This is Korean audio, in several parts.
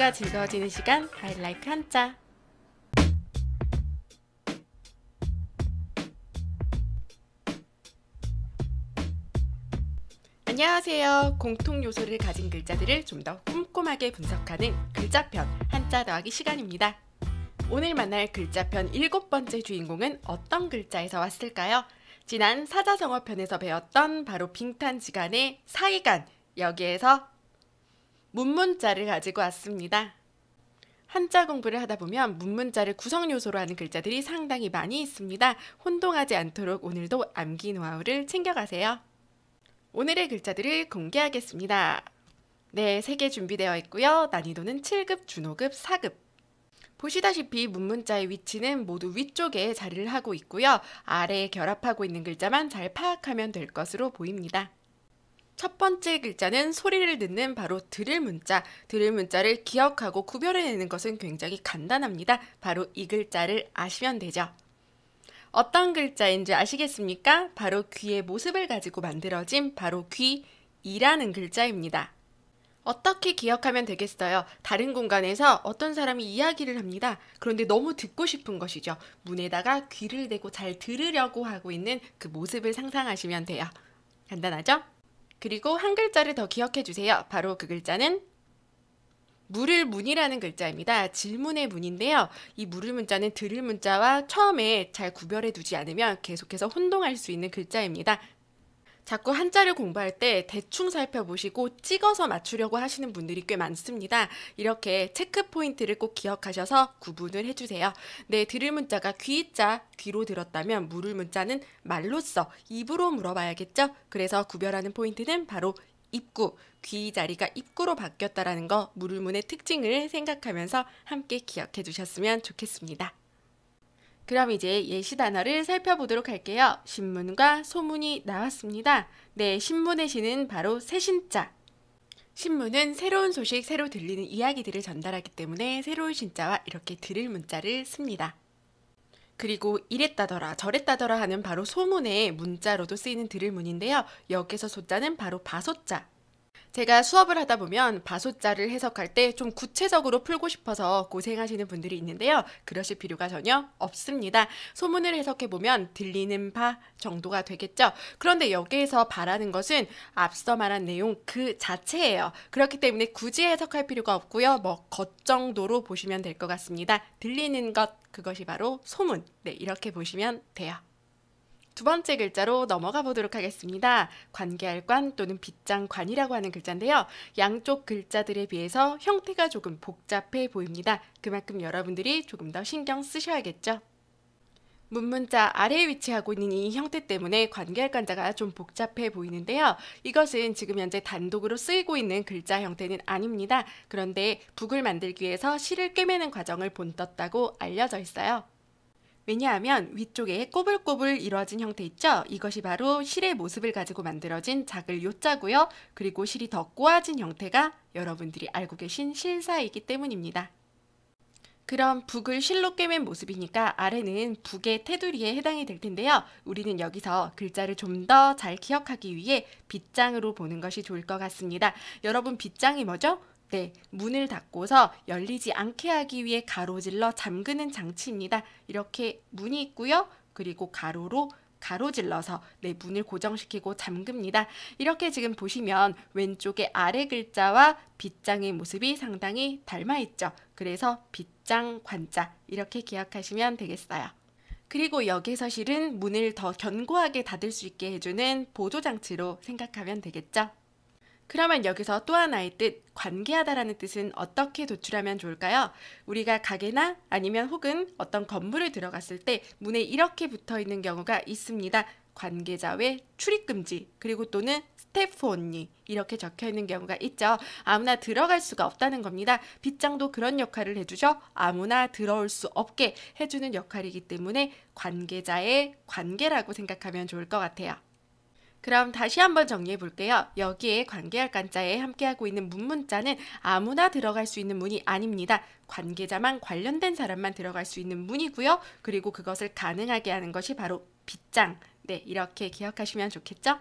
공부가 즐거워지는 시간 하이라이트 한자. 안녕하세요. 공통 요소를 가진 글자들을 좀 더 꼼꼼하게 분석하는 글자편 한자 더하기 시간입니다. 오늘 만날 글자편 7번째 주인공은 어떤 글자에서 왔을까요? 지난 사자성어편에서 배웠던 바로 빙탄지간의 사이간, 여기에서 문문자를 가지고 왔습니다. 한자 공부를 하다 보면 문문자를 구성 요소로 하는 글자들이 상당히 많이 있습니다. 혼동하지 않도록 오늘도 암기 노하우를 챙겨가세요. 오늘의 글자들을 공개하겠습니다. 네, 3개 준비되어 있고요. 난이도는 7급, 준호급, 4급. 보시다시피 문문자의 위치는 모두 위쪽에 자리를 하고 있고요. 아래에 결합하고 있는 글자만 잘 파악하면 될 것으로 보입니다. 첫 번째 글자는 소리를 듣는 바로 들을 문자. 들을 문자를 기억하고 구별해내는 것은 굉장히 간단합니다. 바로 이 글자를 아시면 되죠. 어떤 글자인지 아시겠습니까? 바로 귀의 모습을 가지고 만들어진 바로 귀이라는 글자입니다. 어떻게 기억하면 되겠어요? 다른 공간에서 어떤 사람이 이야기를 합니다. 그런데 너무 듣고 싶은 것이죠. 문에다가 귀를 대고 잘 들으려고 하고 있는 그 모습을 상상하시면 돼요. 간단하죠? 그리고 한 글자를 더 기억해 주세요. 바로 그 글자는 물을 문이라는 글자입니다. 질문의 문인데요. 이 물을 문자는 들을 문자와 처음에 잘 구별해 두지 않으면 계속해서 혼동할 수 있는 글자입니다. 자꾸 한자를 공부할 때 대충 살펴보시고 찍어서 맞추려고 하시는 분들이 꽤 많습니다. 이렇게 체크 포인트를 꼭 기억하셔서 구분을 해주세요. 네, 들을 문자가 귀자, 귀로 들었다면 물을 문자는 말로써, 입으로 물어봐야겠죠? 그래서 구별하는 포인트는 바로 입구, 귀 자리가 입구로 바뀌었다라는 거, 물을문의 특징을 생각하면서 함께 기억해 주셨으면 좋겠습니다. 그럼 이제 예시 단어를 살펴보도록 할게요. 신문과 소문이 나왔습니다. 네, 신문의 시는 바로 새신자. 신문은 새로운 소식, 새로 들리는 이야기들을 전달하기 때문에 새로운 신자와 이렇게 들을 문자를 씁니다. 그리고 이랬다더라 저랬다더라 하는 바로 소문의 문자로도 쓰이는 들을 문인데요. 여기서 소자는 바로 바소자. 제가 수업을 하다 보면 바소자를 해석할 때 좀 구체적으로 풀고 싶어서 고생하시는 분들이 있는데요. 그러실 필요가 전혀 없습니다. 소문을 해석해보면 들리는 바 정도가 되겠죠. 그런데 여기에서 바라는 것은 앞서 말한 내용 그 자체예요. 그렇기 때문에 굳이 해석할 필요가 없고요. 것 정도로 보시면 될 것 같습니다. 들리는 것, 그것이 바로 소문. 네, 이렇게 보시면 돼요. 두 번째 글자로 넘어가 보도록 하겠습니다. 관계할 관 또는 빗장관이라고 하는 글자인데요. 양쪽 글자들에 비해서 형태가 조금 복잡해 보입니다. 그만큼 여러분들이 조금 더 신경 쓰셔야겠죠. 문문자 아래에 위치하고 있는 이 형태 때문에 관계할 관자가 좀 복잡해 보이는데요. 이것은 지금 현재 단독으로 쓰이고 있는 글자 형태는 아닙니다. 그런데 북을 만들기 위해서 실을 꿰매는 과정을 본떴다고 알려져 있어요. 왜냐하면 위쪽에 꼬불꼬불 이루어진 형태 있죠? 이것이 바로 실의 모습을 가지고 만들어진 작을 요자고요. 그리고 실이 더 꼬아진 형태가 여러분들이 알고 계신 실사이기 때문입니다. 그럼 북을 실로 꿰맨 모습이니까 아래는 북의 테두리에 해당이 될 텐데요. 우리는 여기서 글자를 좀 더 잘 기억하기 위해 빗장으로 보는 것이 좋을 것 같습니다. 여러분, 빗장이 뭐죠? 네, 문을 닫고서 열리지 않게 하기 위해 가로질러 잠그는 장치입니다. 이렇게 문이 있고요. 그리고 가로로 가로질러서 문을 고정시키고 잠깁니다. 이렇게 지금 보시면 왼쪽의 아래 글자와 빗장의 모습이 상당히 닮아있죠. 그래서 빗장 관자, 이렇게 기억하시면 되겠어요. 그리고 여기서 실은 문을 더 견고하게 닫을 수 있게 해주는 보조장치로 생각하면 되겠죠. 그러면 여기서 또 하나의 뜻, 관계하다라는 뜻은 어떻게 도출하면 좋을까요? 우리가 가게나 아니면 혹은 어떤 건물을 들어갔을 때 문에 이렇게 붙어 있는 경우가 있습니다. 관계자 외 출입금지, 그리고 또는 스태프 온리, 이렇게 적혀 있는 경우가 있죠. 아무나 들어갈 수가 없다는 겁니다. 빗장도 그런 역할을 해주죠. 아무나 들어올 수 없게 해주는 역할이기 때문에 관계자의 관계라고 생각하면 좋을 것 같아요. 그럼 다시 한번 정리해 볼게요. 여기에 관계할 관자에 함께하고 있는 문문자는 아무나 들어갈 수 있는 문이 아닙니다. 관계자만 관련된 사람만 들어갈 수 있는 문이고요. 그리고 그것을 가능하게 하는 것이 바로 빗장. 네, 이렇게 기억하시면 좋겠죠?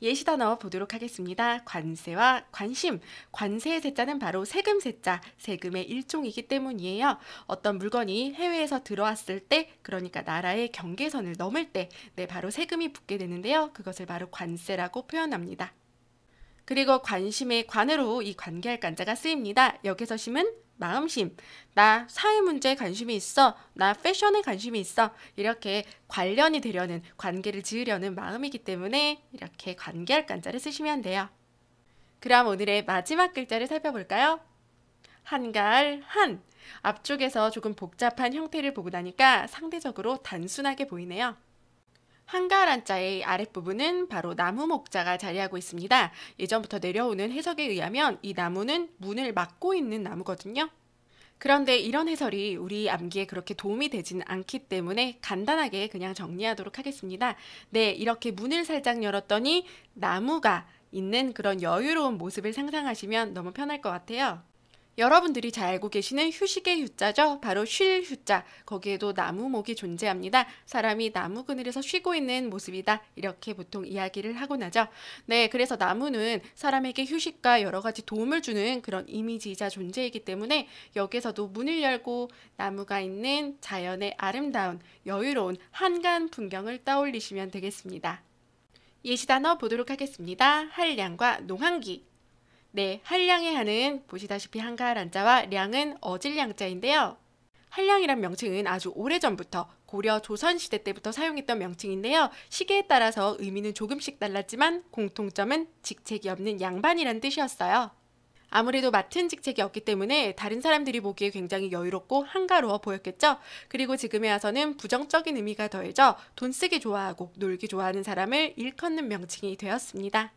예시 단어 보도록 하겠습니다. 관세와 관심. 관세의 세자는 바로 세금 세자, 세금의 일종이기 때문이에요. 어떤 물건이 해외에서 들어왔을 때, 그러니까 나라의 경계선을 넘을 때, 바로 세금이 붙게 되는데요. 그것을 바로 관세라고 표현합니다. 그리고 관심의 관으로 이 관계할 간자가 쓰입니다. 여기서 심은 마음심, 나 사회 문제에 관심이 있어, 나 패션에 관심이 있어, 이렇게 관련이 되려는, 관계를 지으려는 마음이기 때문에 이렇게 관계할 간자를 쓰시면 돼요. 그럼 오늘의 마지막 글자를 살펴볼까요? 한가할 한. 앞쪽에서 조금 복잡한 형태를 보고 나니까 상대적으로 단순하게 보이네요. 한가할 한자의 아랫부분은 바로 나무 목자가 자리하고 있습니다. 예전부터 내려오는 해석에 의하면 이 나무는 문을 막고 있는 나무거든요. 그런데 이런 해설이 우리 암기에 그렇게 도움이 되진 않기 때문에 간단하게 그냥 정리하도록 하겠습니다. 이렇게 문을 살짝 열었더니 나무가 있는 그런 여유로운 모습을 상상하시면 너무 편할 것 같아요. 여러분들이 잘 알고 계시는 휴식의 휴자죠. 바로 쉴 휴자. 거기에도 나무목이 존재합니다. 사람이 나무 그늘에서 쉬고 있는 모습이다. 이렇게 보통 이야기를 하곤 하죠. 그래서 나무는 사람에게 휴식과 여러 가지 도움을 주는 그런 이미지이자 존재이기 때문에 여기서도 문을 열고 나무가 있는 자연의 아름다운 여유로운 한가한 풍경을 떠올리시면 되겠습니다. 예시 단어 보도록 하겠습니다. 한량과 농한기. 한량의 한은 보시다시피 한가할 한자와 량은 어질량자인데요. 한량이란 명칭은 아주 오래전부터 고려 조선시대 때부터 사용했던 명칭인데요. 시기에 따라서 의미는 조금씩 달랐지만 공통점은 직책이 없는 양반이란 뜻이었어요. 아무래도 맡은 직책이 없기 때문에 다른 사람들이 보기에 굉장히 여유롭고 한가로워 보였겠죠. 그리고 지금에 와서는 부정적인 의미가 더해져 돈 쓰기 좋아하고 놀기 좋아하는 사람을 일컫는 명칭이 되었습니다.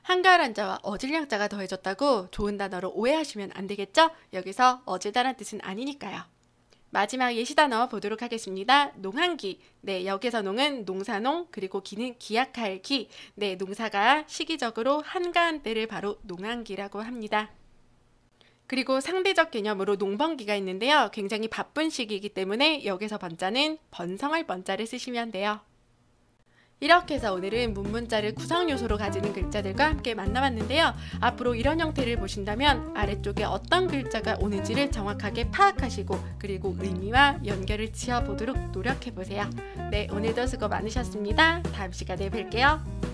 한가할 한자와 어질량자가 더해졌다고 좋은 단어로 오해하시면 안 되겠죠? 여기서 어질다란 뜻은 아니니까요. 마지막 예시 단어 보도록 하겠습니다. 농한기. 여기서 농은 농사농, 그리고 기는 기약할 기. 농사가 시기적으로 한가한 때를 바로 농한기라고 합니다. 그리고 상대적 개념으로 농번기가 있는데요. 굉장히 바쁜 시기이기 때문에 여기서 번자는 번성할 번자를 쓰시면 돼요. 이렇게 해서 오늘은 문문자를 구성 요소로 가지는 글자들과 함께 만나봤는데요. 앞으로 이런 형태를 보신다면 아래쪽에 어떤 글자가 오는지를 정확하게 파악하시고 그리고 의미와 연결을 지어보도록 노력해보세요. 오늘도 수고 많으셨습니다. 다음 시간에 뵐게요.